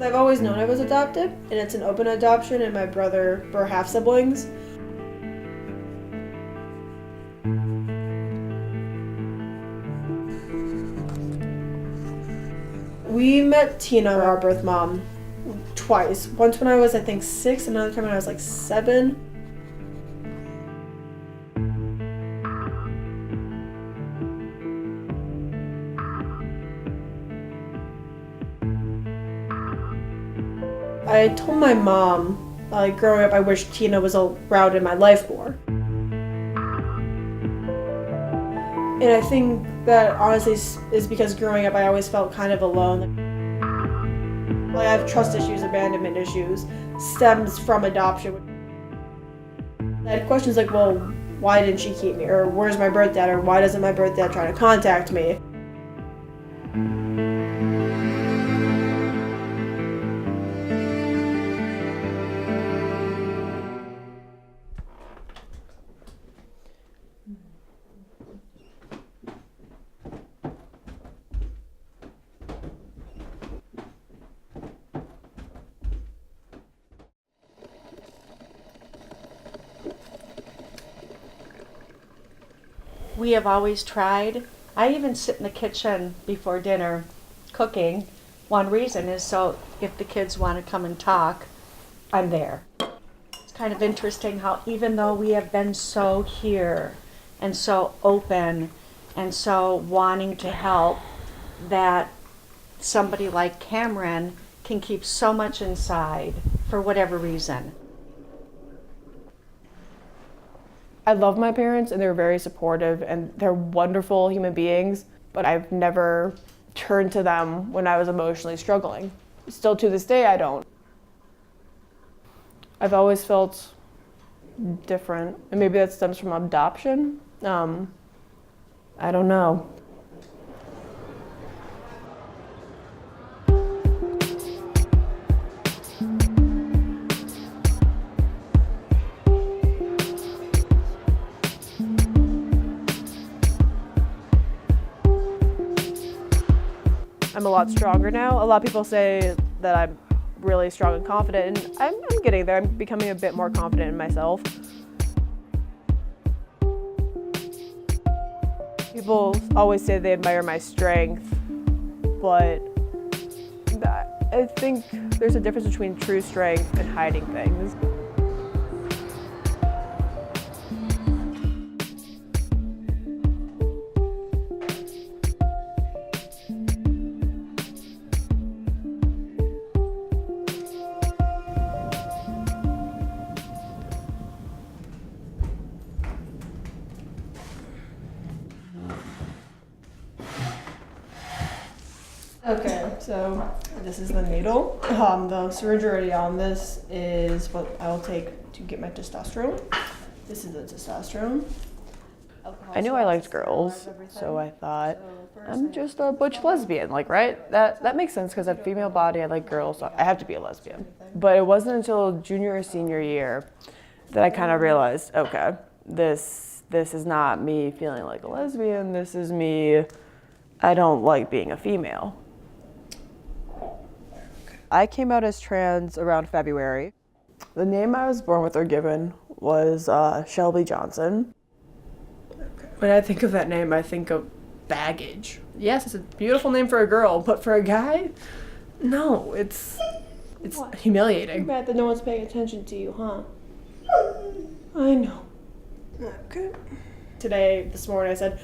I've always known I was adopted, and it's an open adoption, and my brother, we're half siblings. We met Tina, our birth mom, twice. Once when I was, I think, 6, another time when I was like 7. I told my mom, growing up, I wish Tina was around in my life more. And I think that honestly is because growing up I always felt kind of alone. Like I have trust issues, abandonment issues, stems from adoption. I had questions like, well, why didn't she keep me? Or where's my birth dad? Or why doesn't my birth dad try to contact me? We have always tried. I even sit in the kitchen before dinner cooking. One reason is so if the kids want to come and talk, I'm there. It's kind of interesting how even though we have been so here and so open and so wanting to help, that somebody like Cameron can keep so much inside for whatever reason. I love my parents and they're very supportive and they're wonderful human beings, but I've never turned to them when I was emotionally struggling. Still to this day, I don't. I've always felt different, and maybe that stems from adoption. I don't know. I'm a lot stronger now. A lot of people say that I'm really strong and confident, and I'm getting there. I'm becoming a bit more confident in myself. People always say they admire my strength, but I think there's a difference between true strength and hiding things. Okay, so this is the needle. The syringe already on this is what I will take to get my testosterone. This is the testosterone. I knew I liked girls, so I thought, I'm just a butch lesbian, like, right? That makes sense because I have a female body, I like girls, so I have to be a lesbian. But it wasn't until junior or senior year that I kind of realized, okay, this is not me feeling like a lesbian, this is me, I don't like being a female. I came out as trans around February. The name I was born with or given was Shelby Johnson. When I think of that name, I think of baggage. Yes, it's a beautiful name for a girl, but for a guy, no, it's humiliating. You're mad that no one's paying attention to you, huh? I know. Okay. This morning, I said,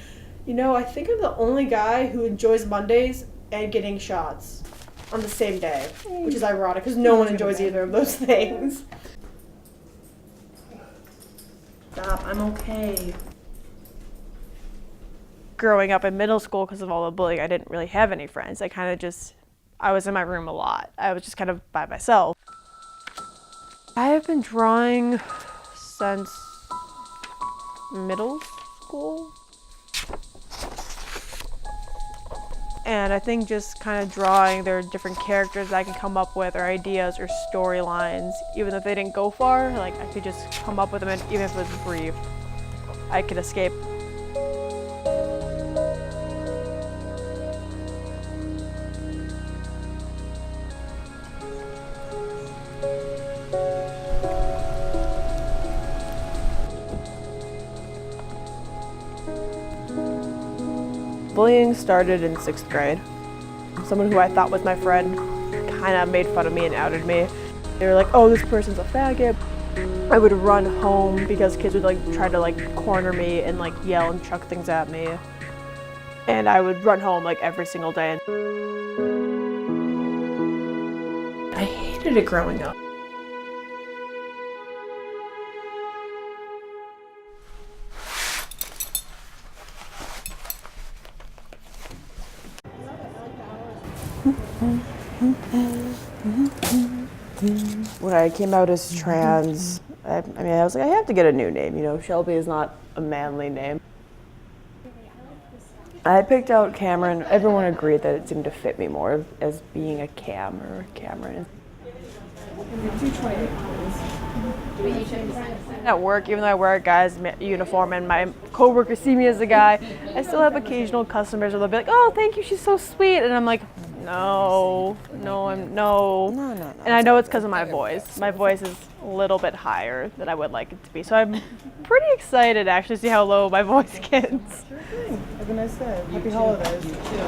I think I'm the only guy who enjoys Mondays and getting shots on the same day, which is ironic because no one enjoys either of those things. Stop, I'm okay. Growing up in middle school, because of all the bullying, I didn't really have any friends. I was in my room a lot. I was just kind of by myself. I have been drawing since middle school. And I think just kind of drawing, there are different characters I can come up with, or ideas, or storylines. Even if they didn't go far, I could just come up with them, and even if it was brief, I could escape. Bullying started in 6th grade. Someone who I thought was my friend kind of made fun of me and outed me. They were like, oh, this person's a faggot. I would run home because kids would like try to like corner me and like yell and chuck things at me. And I would run home like every single day. I hated it growing up. When I came out as trans, I was like, I have to get a new name. You know, Shelby is not a manly name. I picked out Cameron. Everyone agreed that it seemed to fit me more as being a Cam or Cameron. At work, even though I wear a guy's uniform and my coworkers see me as a guy, I still have occasional customers where they'll be like, "Oh, thank you, she's so sweet," and I'm like, No. And I know it's because of my voice. My voice is a little bit higher than I would like it to be, so I'm pretty excited actually to see how low my voice gets. Sure thing. Have a nice day. Happy holidays. You too.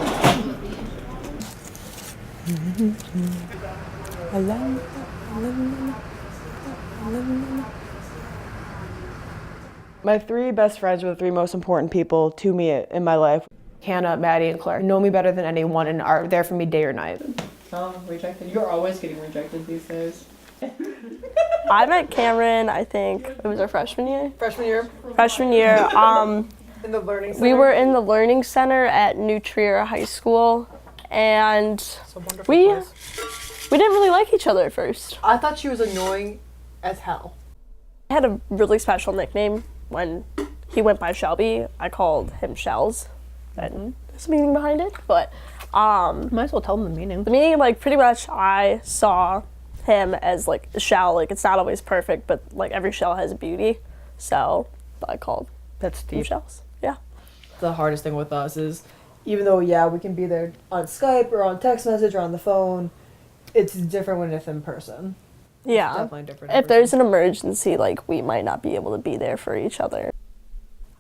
My 3 best friends were the 3 most important people to me in my life. Hannah, Maddie, and Claire know me better than anyone and are there for me day or night. Oh, rejected. You're always getting rejected these days. I met Cameron, I think, it was our freshman year. Freshman year? Freshman year. In the learning center? We were in the learning center at New Trier High School, and we didn't really like each other at first. I thought she was annoying as hell. I had a really special nickname when he went by Shelby. I called him Shells. And there's a meaning behind it, but Might as well tell them the meaning. the meaning, like, pretty much I saw him as like a shell. Like, it's not always perfect, but like every shell has a beauty, so I called That's him deep. Shells. Yeah. The hardest thing with us is, even though, yeah, we can be there on Skype or on text message or on the phone, it's different when it's in person. Yeah. Definitely different. in If there's person. an emergency, like, we might not be able to be there for each other.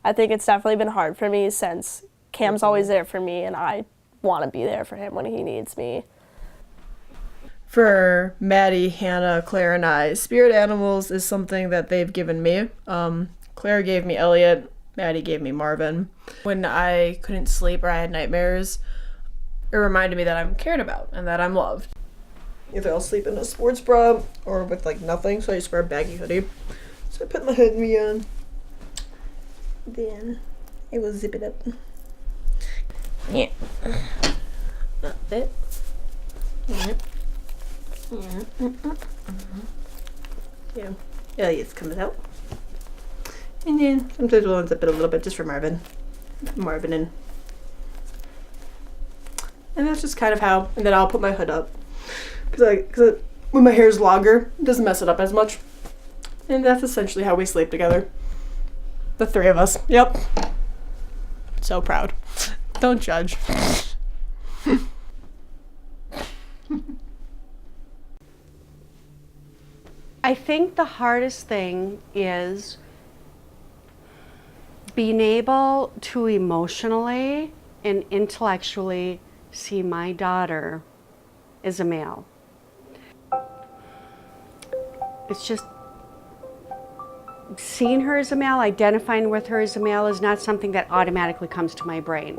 I think it's definitely been hard for me since Cam's always there for me and I want to be there for him when he needs me. For Maddie, Hannah, Claire, and I, spirit animals is something that they've given me. Claire gave me Elliot, Maddie gave me Marvin. When I couldn't sleep or I had nightmares, it reminded me that I'm cared about and that I'm loved. Either I'll sleep in a sports bra or with like nothing, so I just wear a baggy hoodie. So I put my hoodie on. Then I will zip it up. Yeah. That's it. Yeah. Elliot's coming out. And then sometimes we'll unzip it a little bit just for Marvin. Marvin in. And that's just kind of how, and then I'll put my hood up. Because when my hair's longer, it doesn't mess it up as much. And that's essentially how we sleep together. The 3 of us. Yep. So proud. Don't judge. I think the hardest thing is being able to emotionally and intellectually see my daughter as a male. It's just seeing her as a male, identifying with her as a male is not something that automatically comes to my brain.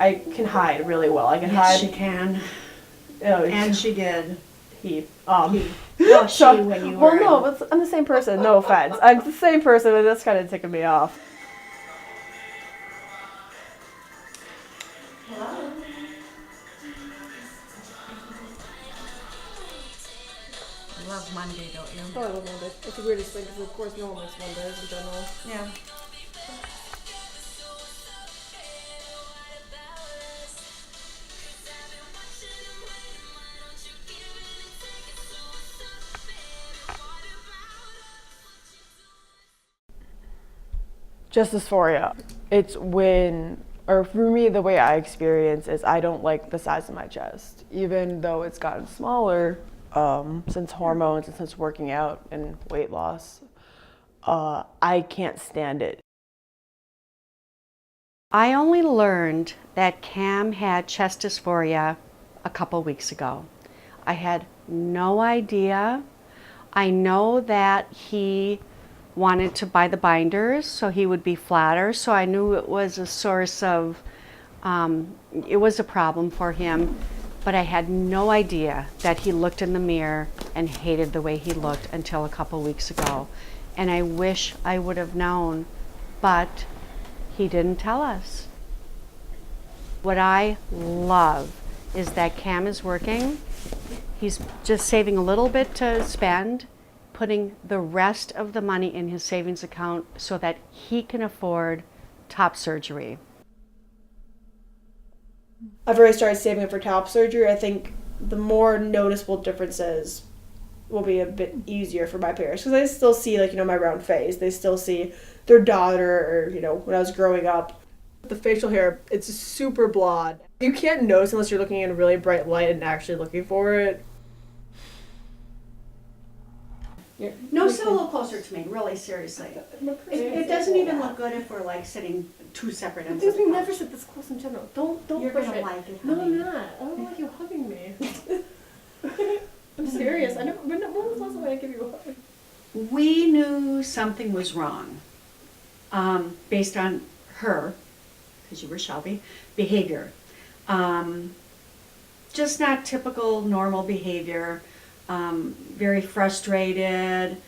I can hide really well. I can Yes, hide. she can. Oh, And she did. he. Oh, she when you were. Well, no, I'm the same person. No offense. I'm the same person, but that's kind of ticking me off. You love Monday, don't you? Oh, I love Monday. It's the weirdest thing because, of course, no one likes Mondays in general. Yeah. Just dysphoria. It's when, or for me, the way I experience is I don't like the size of my chest. Even though it's gotten smaller, since hormones and since working out and weight loss. I can't stand it. I only learned that Cam had chest dysphoria a couple weeks ago. I had no idea. I know that he wanted to buy the binders so he would be flatter, so I knew it was a source of, it was a problem for him, but I had no idea that he looked in the mirror and hated the way he looked until a couple weeks ago. And I wish I would have known, but he didn't tell us. What I love is that Cam is working. He's just saving a little bit to spend, putting the rest of the money in his savings account so that he can afford top surgery. I've already started saving up for top surgery. I think the more noticeable differences will be a bit easier for my parents, because they still see, like, my round face. They still see their daughter, or, when I was growing up. The facial hair, it's super blonde. You can't notice unless you're looking in a really bright light and actually looking for it. No, sit a little closer to me, really, seriously. It doesn't even look good if we're like sitting two separate ends of the We couch. never sit this close in general. Don't You're push gonna it. like it, No, honey. I'm not. I don't like you hugging me. I'm serious. When was the last time I gave you a hug? We knew something was wrong based on her, because you were Shelby, behavior. Just not typical normal behavior. Very frustrated.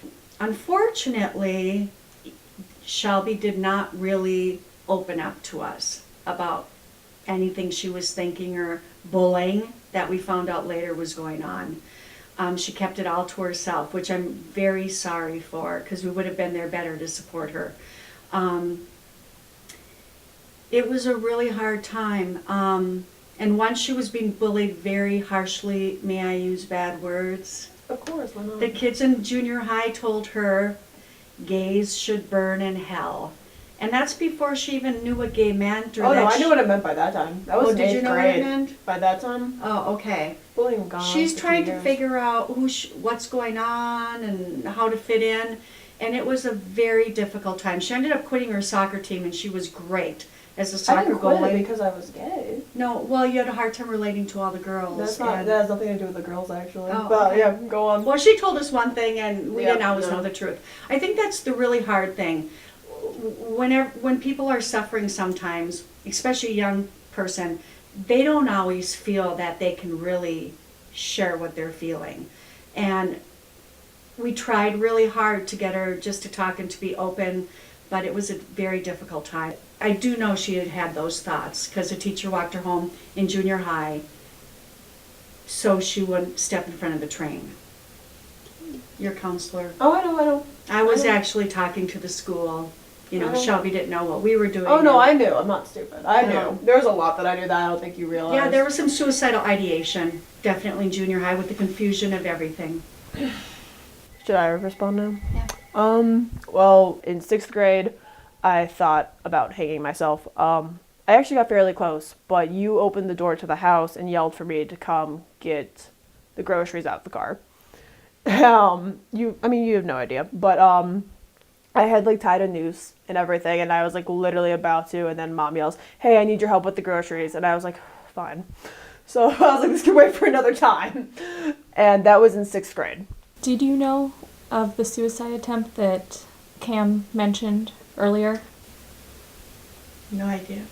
Unfortunately, Shelby did not really open up to us about anything she was thinking or bullying that we found out later was going on. She kept it all to herself, which I'm very sorry for, because we would have been there better to support her. It was a really hard time. And once she was being bullied very harshly, may I use bad words? Of course, why not? The kids in junior high told her gays should burn in hell. And that's before she even knew what gay meant. Or Oh, no, that I knew what it meant by that time. That was in did you 8th know grade. what it meant? By that time, Oh, okay. bullying gone. She's for trying 2 to years. figure out what's going on and how to fit in. And it was a very difficult time. She ended up quitting her soccer team, and she was great as a I soccer didn't quit it goalie. because I was gay. No, well, you had a hard time relating to all the girls. That has nothing to do with the girls, actually. Oh, But okay. yeah, go on. Well, she told us one thing, and we Yeah, didn't always no. know the truth. I think that's the really hard thing. When people are suffering sometimes, especially a young person, they don't always feel that they can really share what they're feeling. And we tried really hard to get her just to talk and to be open, but it was a very difficult time. I do know she had had those thoughts, because a teacher walked her home in junior high so she wouldn't step in front of the train. Your counselor. Oh, I know. I was I know. actually talking to the school. I know. Shelby didn't know what we were doing. Oh, no, and- I knew. I'm not stupid. I knew. No. There was a lot that I knew that I don't think you realized. Yeah, there was some suicidal ideation, definitely in junior high, with the confusion of everything. Should I respond now? Yeah. Well, in 6th grade, I thought about hanging myself. I actually got fairly close, but you opened the door to the house and yelled for me to come get the groceries out of the car. You have no idea, but I had like tied a noose and everything, and I was like literally about to, and then Mom yells, "Hey, I need your help with the groceries," and I was like, fine. So I was like, this can wait for another time, and that was in 6th grade. Did you know of the suicide attempt that Cam mentioned earlier? No idea.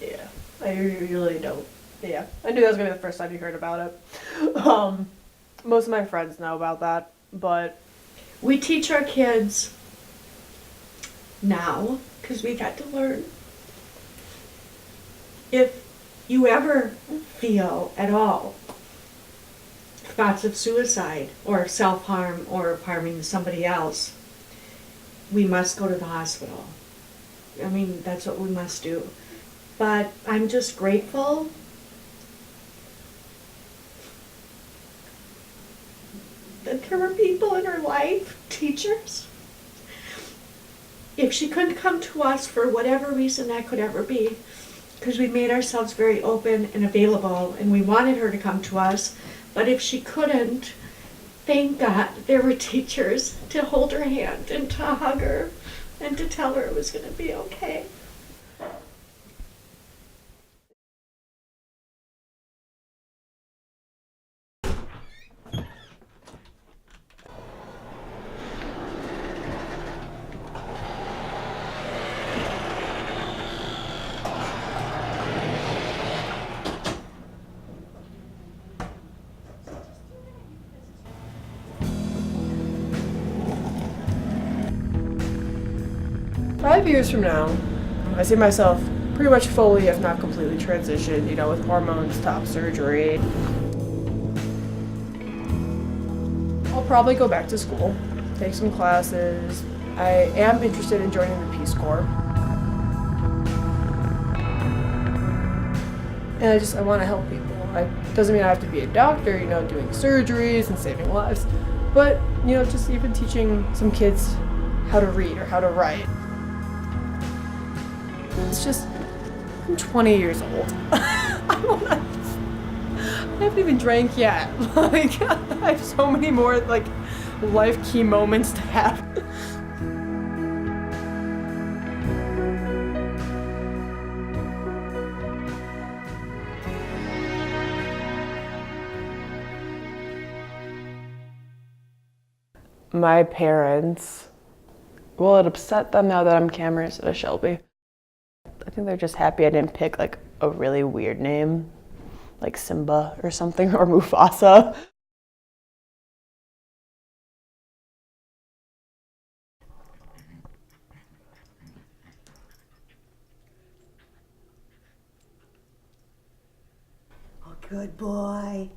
Yeah, I usually don't. Yeah, I knew that was gonna be the first time you heard about it. Most of my friends know about that, but We teach our kids now, because we got to learn. If you ever feel at all thoughts of suicide or self-harm or harming somebody else, we must go to the hospital. I mean, that's what we must do. But I'm just grateful that there were people in her life, teachers. If she couldn't come to us for whatever reason that could ever be, because we made ourselves very open and available, and we wanted her to come to us, But if she couldn't, thank God there were teachers to hold her hand and to hug her and to tell her it was going to be okay. Five years from now, I see myself pretty much fully, if not completely, transitioned, you know, with hormones, top surgery. I'll probably go back to school, take some classes. I am interested in joining the Peace Corps. And I want to help people. Doesn't mean I have to be a doctor, you know, doing surgeries and saving lives, but, you know, just even teaching some kids how to read or how to write. It's just, I'm 20 years old. I haven't even drank yet. Like, I have so many more, like, life key moments to have. My parents, well, it upset them now that I'm Cameron instead of Shelby. I think they're just happy I didn't pick like a really weird name, like Simba or something, or Mufasa. Oh, good boy.